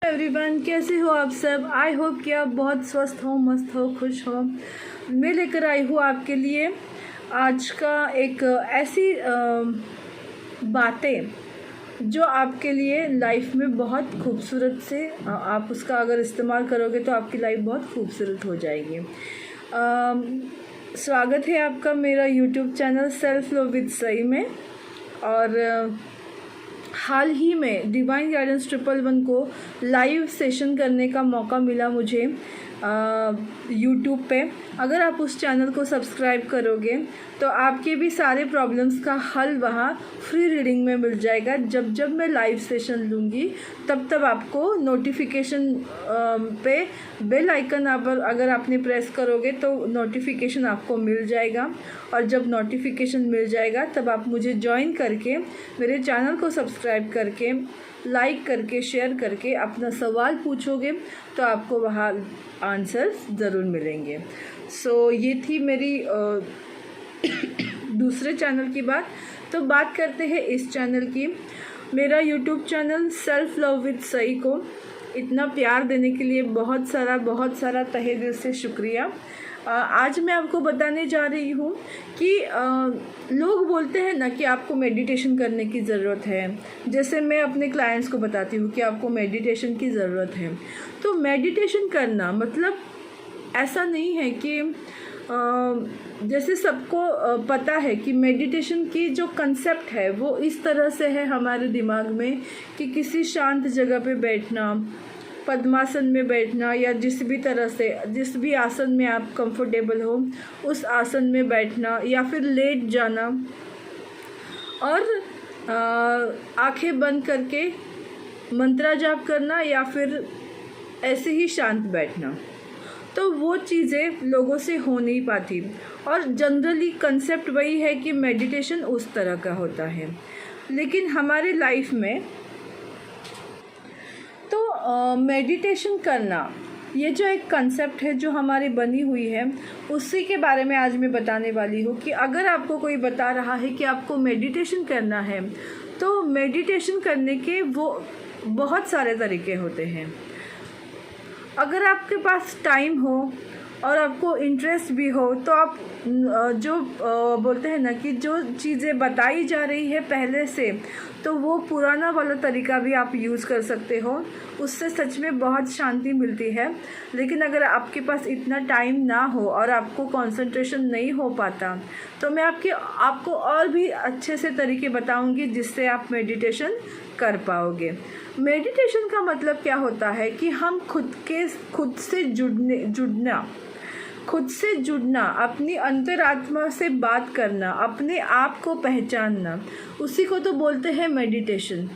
Everyone, कैसे हो आप सब। आई होप कि आप बहुत स्वस्थ हो, मस्त हो, खुश हो। मैं लेकर आई हूँ आपके लिए आज का एक ऐसी बातें जो आपके लिए लाइफ में बहुत खूबसूरत से आप उसका अगर इस्तेमाल करोगे तो आपकी लाइफ बहुत खूबसूरत हो जाएगी। स्वागत है आपका मेरा YouTube channel self love with Sai में। और हाल ही में डिवाइन गाइडेंस 111 को लाइव सेशन करने का मौका मिला मुझे यूट्यूब पे। अगर आप उस चैनल को सब्सक्राइब करोगे तो आपके भी सारे प्रॉब्लम्स का हल वहाँ फ्री रीडिंग में मिल जाएगा। जब जब मैं लाइव सेशन लूँगी तब आपको नोटिफिकेशन पे बेल आइकन अगर आपने प्रेस करोगे तो नोटिफिकेशन आपको मिल जाएगा। और जब नोटिफिकेशन मिल जाएगा तब आप मुझे ज्वाइन करके मेरे चैनल को सब्सक्राइब करके लाइक करके शेयर करके अपना सवाल पूछोगे तो आपको वहाँ आंसर्स ज़रूर मिलेंगे। सो ये थी मेरी दूसरे चैनल की बात। तो बात करते हैं इस चैनल की। मेरा YouTube channel self love with Sai को इतना प्यार देने के लिए बहुत सारा तहे दिल से शुक्रिया। आज मैं आपको बताने जा रही हूँ कि लोग बोलते हैं ना कि आपको मेडिटेशन करने की ज़रूरत है। जैसे मैं अपने क्लाइंट्स को बताती हूँ कि आपको मेडिटेशन की ज़रूरत है। तो मेडिटेशन करना मतलब ऐसा नहीं है कि जैसे सबको पता है कि मेडिटेशन की जो कंसेप्ट है वो इस तरह से है हमारे दिमाग में कि किसी शांत जगह पे बैठना, पद्मासन में बैठना या जिस भी आसन में आप कंफर्टेबल हो उस आसन में बैठना या फिर लेट जाना और आंखें बंद करके मंत्र जाप करना या फिर ऐसे ही शांत बैठना। तो वो चीज़ें लोगों से हो नहीं पाती और जनरली कंसेप्ट वही है कि मेडिटेशन उस तरह का होता है। लेकिन हमारे लाइफ में तो मेडिटेशन करना ये जो एक कंसेप्ट है जो हमारी बनी हुई है उसी के बारे में आज मैं बताने वाली हूँ कि अगर आपको कोई बता रहा है कि आपको मेडिटेशन करना है तो मेडिटेशन करने के वो बहुत सारे तरीके होते हैं। अगर आपके पास टाइम हो और आपको इंटरेस्ट भी हो तो आप जो बोलते हैं ना कि जो चीज़ें बताई जा रही है पहले से तो वो पुराना वाला तरीका भी आप यूज़ कर सकते हो। उससे सच में बहुत शांति मिलती है। लेकिन अगर आपके पास इतना टाइम ना हो और आपको कंसंट्रेशन नहीं हो पाता तो मैं आपको और भी अच्छे से तरीके बताऊंगी जिससे आप मेडिटेशन कर पाओगे। मेडिटेशन का मतलब क्या होता है कि हम खुद से जुड़ना, अपनी अंतरात्मा से बात करना, अपने आप को पहचानना, उसी को तो बोलते हैं मेडिटेशन।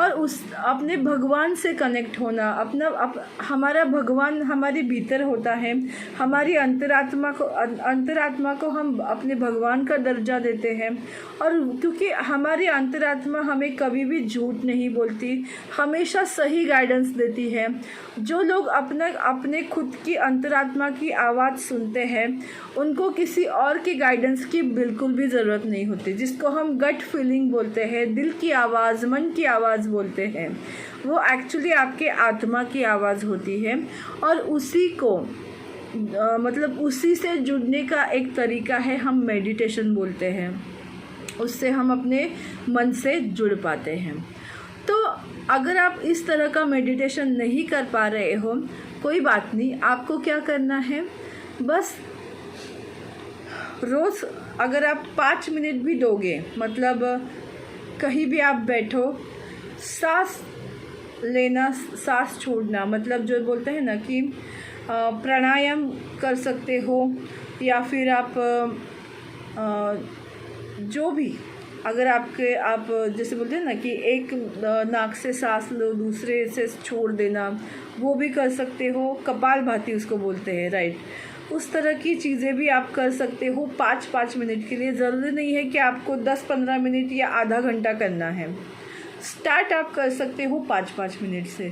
और अपने भगवान से कनेक्ट होना, हमारा भगवान हमारे भीतर होता है। हमारी अंतरात्मा को हम अपने भगवान का दर्जा देते हैं। और क्योंकि हमारी अंतरात्मा हमें कभी भी झूठ नहीं बोलती, हमेशा सही गाइडेंस देती है। जो लोग अपने खुद की अंतरात्मा की आवाज़ सुनते हैं उनको किसी और के गाइडेंस की बिल्कुल भी ज़रूरत नहीं होती, जिसको हम गट फीलिंग बोलते हैं, दिल की आवाज़, मन की आवाज़ बोलते हैं। वो एक्चुअली आपके आत्मा की आवाज़ होती है। और उसी को मतलब उसी से जुड़ने का एक तरीका है, हम मेडिटेशन बोलते हैं। उससे हम अपने मन से जुड़ पाते हैं। तो अगर आप इस तरह का मेडिटेशन नहीं कर पा रहे हो कोई बात नहीं, आपको क्या करना है, बस रोज़ अगर आप 5 मिनट भी दोगे, मतलब कहीं भी आप बैठो, सांस लेना, सांस छोड़ना, मतलब जो बोलते हैं ना कि प्राणायाम कर सकते हो या फिर आप जो भी, अगर आप जैसे बोलते हैं ना कि एक नाक से सांस लो दूसरे से छोड़ देना, वो भी कर सकते हो। कपालभाति उसको बोलते हैं, राइट। उस तरह की चीज़ें भी आप कर सकते हो 5-5 मिनट के लिए। ज़रूरी नहीं है कि आपको 10-15 मिनट या आधा घंटा करना है। स्टार्ट आप कर सकते हो 5-5 मिनट से,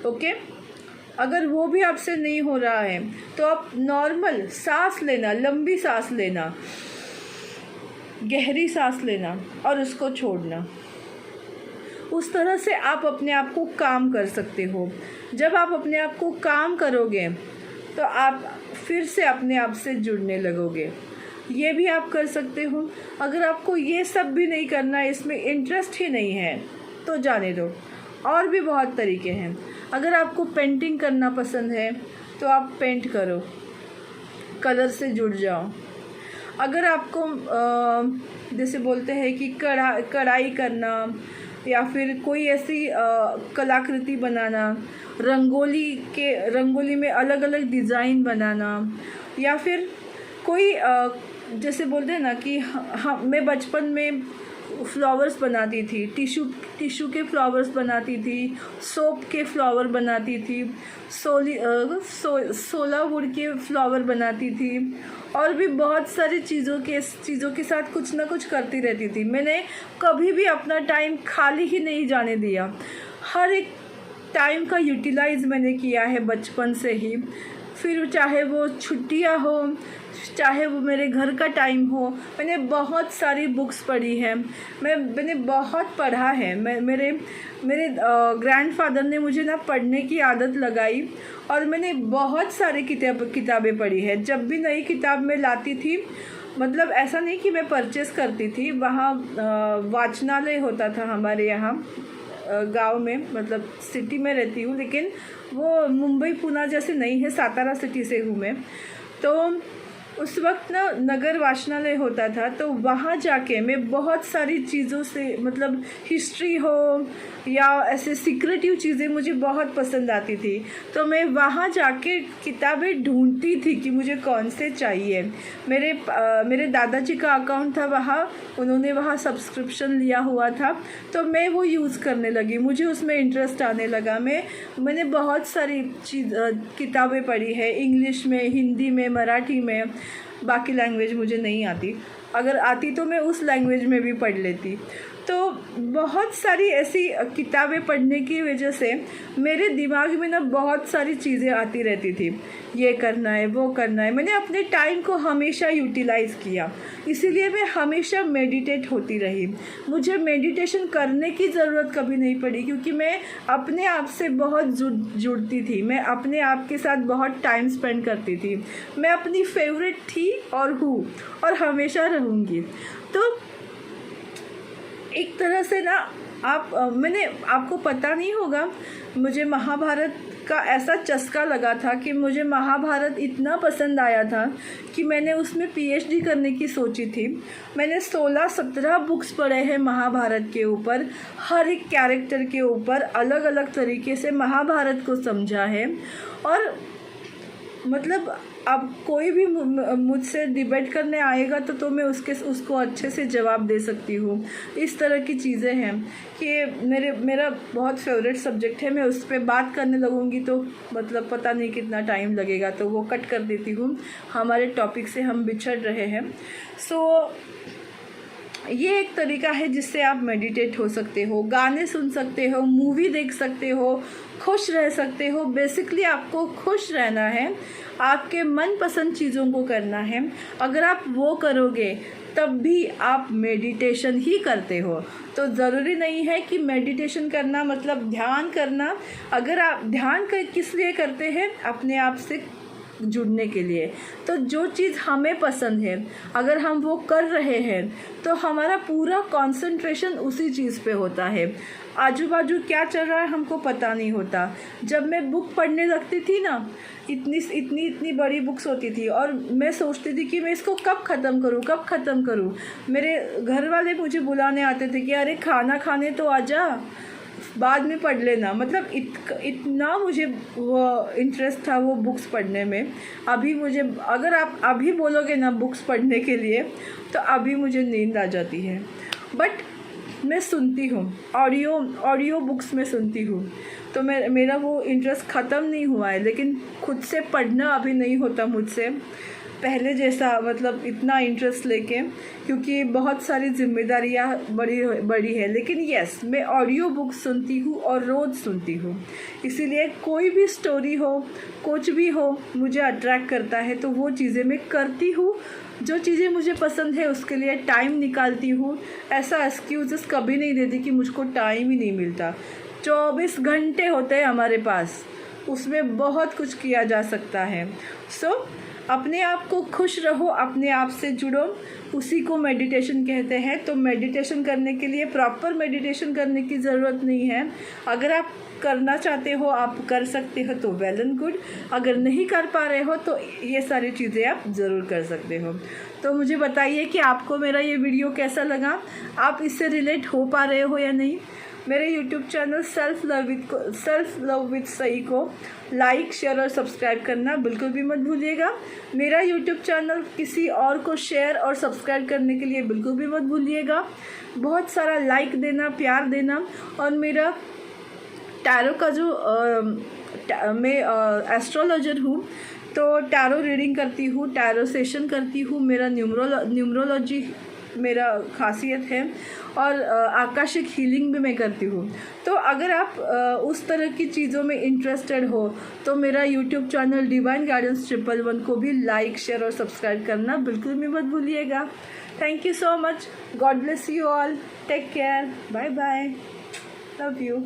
ओके। अगर वो भी आपसे नहीं हो रहा है तो आप नॉर्मल सांस लेना, लंबी सांस लेना, गहरी सांस लेना और उसको छोड़ना। उस तरह से आप अपने आप को काम कर सकते हो। जब आप अपने आप को काम करोगे तो आप फिर से अपने आप से जुड़ने लगोगे। ये भी आप कर सकते हो। अगर आपको ये सब भी नहीं करना है, इसमें इंटरेस्ट ही नहीं है, तो जाने दो, और भी बहुत तरीके हैं। अगर आपको पेंटिंग करना पसंद है तो आप पेंट करो, कलर से जुड़ जाओ। अगर आपको जैसे बोलते हैं कि कढ़ाई करना या फिर कोई ऐसी कलाकृति बनाना, रंगोली में अलग अलग डिज़ाइन बनाना, या फिर कोई जैसे बोलते हैं ना कि मैं बचपन में फ्लावर्स बनाती थी, टिश्यू के फ्लावर्स बनाती थी, सोप के फ्लावर बनाती थी, सोला वुड के फ्लावर बनाती थी, और भी बहुत सारी चीज़ों के साथ कुछ ना कुछ करती रहती थी। मैंने कभी भी अपना टाइम खाली ही नहीं जाने दिया। हर एक टाइम का यूटिलाइज मैंने किया है बचपन से ही। फिर चाहे वो छुट्टियां हो, चाहे वो मेरे घर का टाइम हो, मैंने बहुत सारी बुक्स पढ़ी है। मैंने बहुत पढ़ा है। मेरे ग्रैंडफादर ने मुझे ना पढ़ने की आदत लगाई, और मैंने बहुत सारी किताबें पढ़ी है। जब भी नई किताब मैं लाती थी, मतलब ऐसा नहीं कि मैं परचेज़ करती थी, वहाँ वाचनालय होता था हमारे यहाँ गांव में, मतलब सिटी में रहती हूँ, लेकिन वो मुंबई पुणे जैसे नहीं है, सातारा सिटी से हूँ मैं। तो उस वक्त ना नगर वाचनालय होता था, तो वहाँ जाके मैं बहुत सारी चीज़ों से, मतलब हिस्ट्री हो या ऐसे सीक्रेटिव चीज़ें मुझे बहुत पसंद आती थी, तो मैं वहाँ जाके किताबें ढूंढती थी कि मुझे कौन से चाहिए। मेरे दादाजी का अकाउंट था वहाँ, उन्होंने वहाँ सब्सक्रिप्शन लिया हुआ था, तो मैं वो यूज़ करने लगी, मुझे उसमें इंटरेस्ट आने लगा। मैंने बहुत सारी किताबें पढ़ी है, इंग्लिश में, हिंदी में, मराठी में। बाकी लैंग्वेज मुझे नहीं आती, अगर आती तो मैं उस लैंग्वेज में भी पढ़ लेती। तो बहुत सारी ऐसी किताबें पढ़ने की वजह से मेरे दिमाग में ना बहुत सारी चीज़ें आती रहती थी, ये करना है, वो करना है। मैंने अपने टाइम को हमेशा यूटिलाइज़ किया, इसीलिए मैं हमेशा मेडिटेट होती रही। मुझे मेडिटेशन करने की ज़रूरत कभी नहीं पड़ी, क्योंकि मैं अपने आप से बहुत जुड़ती थी, मैं अपने आप के साथ बहुत टाइम स्पेंड करती थी। मैं अपनी फेवरेट थी और हूँ, और हमेशा रहूँगी। तो एक तरह से ना मैंने आपको पता नहीं होगा, मुझे महाभारत का ऐसा चस्का लगा था कि मुझे महाभारत इतना पसंद आया था कि मैंने उसमें पीएचडी करने की सोची थी। मैंने 16-17 बुक्स पढ़े हैं महाभारत के ऊपर, हर एक कैरेक्टर के ऊपर अलग अलग तरीके से महाभारत को समझा है। और मतलब अब कोई भी मुझसे डिबेट करने आएगा तो मैं उसको अच्छे से जवाब दे सकती हूँ। इस तरह की चीज़ें हैं कि मेरा बहुत फेवरेट सब्जेक्ट है। मैं उस पर बात करने लगूँगी तो मतलब पता नहीं कितना टाइम लगेगा, तो वो कट कर देती हूँ। हमारे टॉपिक से हम बिछड़ रहे हैं। ये एक तरीका है जिससे आप मेडिटेट हो सकते हो, गाने सुन सकते हो, मूवी देख सकते हो, खुश रह सकते हो। बेसिकली आपको खुश रहना है, आपके मनपसंद चीज़ों को करना है। अगर आप वो करोगे तब भी आप मेडिटेशन ही करते हो। तो ज़रूरी नहीं है कि मेडिटेशन करना मतलब ध्यान करना। अगर आप ध्यान किस लिए करते हैं, अपने आप से जुड़ने के लिए। तो जो चीज़ हमें पसंद है, अगर हम वो कर रहे हैं तो हमारा पूरा कंसंट्रेशन उसी चीज़ पे होता है। आजू बाजू क्या चल रहा है हमको पता नहीं होता। जब मैं बुक पढ़ने लगती थी ना, इतनी बड़ी बुक्स होती थी, और मैं सोचती थी कि मैं इसको कब ख़त्म करूँ। मेरे घर वाले मुझे बुलाने आते थे कि अरे खाना खाने तो आजा, बाद में पढ़ लेना। मतलब इतना मुझे वो इंटरेस्ट था वो बुक्स पढ़ने में। अभी मुझे, अगर आप अभी बोलोगे ना बुक्स पढ़ने के लिए, तो अभी मुझे नींद आ जाती है। बट मैं सुनती हूँ, ऑडियो बुक्स में सुनती हूँ, तो मेरा वो इंटरेस्ट ख़त्म नहीं हुआ है। लेकिन खुद से पढ़ना अभी नहीं होता मुझसे। पहले जैसा मतलब इतना इंटरेस्ट लेके, क्योंकि बहुत सारी जिम्मेदारियाँ बड़ी है। लेकिन यस, मैं ऑडियो बुक सुनती हूँ और रोज़ सुनती हूँ, इसीलिए कोई भी स्टोरी हो, कुछ भी हो, मुझे अट्रैक्ट करता है तो वो चीज़ें मैं करती हूँ। जो चीज़ें मुझे पसंद है उसके लिए टाइम निकालती हूँ। ऐसा एक्सक्यूज़ेस कभी नहीं देती कि मुझको टाइम ही नहीं मिलता। 24 घंटे होते हैं हमारे पास, उसमें बहुत कुछ किया जा सकता है। सो अपने आप को खुश रहो, अपने आप से जुड़ो, उसी को मेडिटेशन कहते हैं। तो मेडिटेशन करने के लिए प्रॉपर मेडिटेशन करने की ज़रूरत नहीं है। अगर आप करना चाहते हो, आप कर सकते हो तो वेल एंड गुड। अगर नहीं कर पा रहे हो तो ये सारी चीज़ें आप ज़रूर कर सकते हो। तो मुझे बताइए कि आपको मेरा ये वीडियो कैसा लगा, आप इससे रिलेट हो पा रहे हो या नहीं। मेरे YouTube channel self love with Sai को लाइक, शेयर और सब्सक्राइब करना बिल्कुल भी मत भूलिएगा। मेरा यूट्यूब चैनल किसी और को शेयर और सब्सक्राइब करने के लिए बिल्कुल भी मत भूलिएगा। बहुत सारा लाइक देना, प्यार देना। और मेरा टैरो का जो मैं एस्ट्रोलॉजर हूँ, तो टैरो रीडिंग करती हूँ, टैरो सेशन करती हूँ। मेरा न्यूमरोलॉजी मेरा खासियत है, और आकाशिक हीलिंग भी मैं करती हूँ। तो अगर आप उस तरह की चीज़ों में इंटरेस्टेड हो तो मेरा यूट्यूब चैनल डिवाइन गाइडेंस 111 को भी लाइक, शेयर और सब्सक्राइब करना बिल्कुल भी मत भूलिएगा। Thank you so much. God bless you all. Take care. Bye bye. Love you.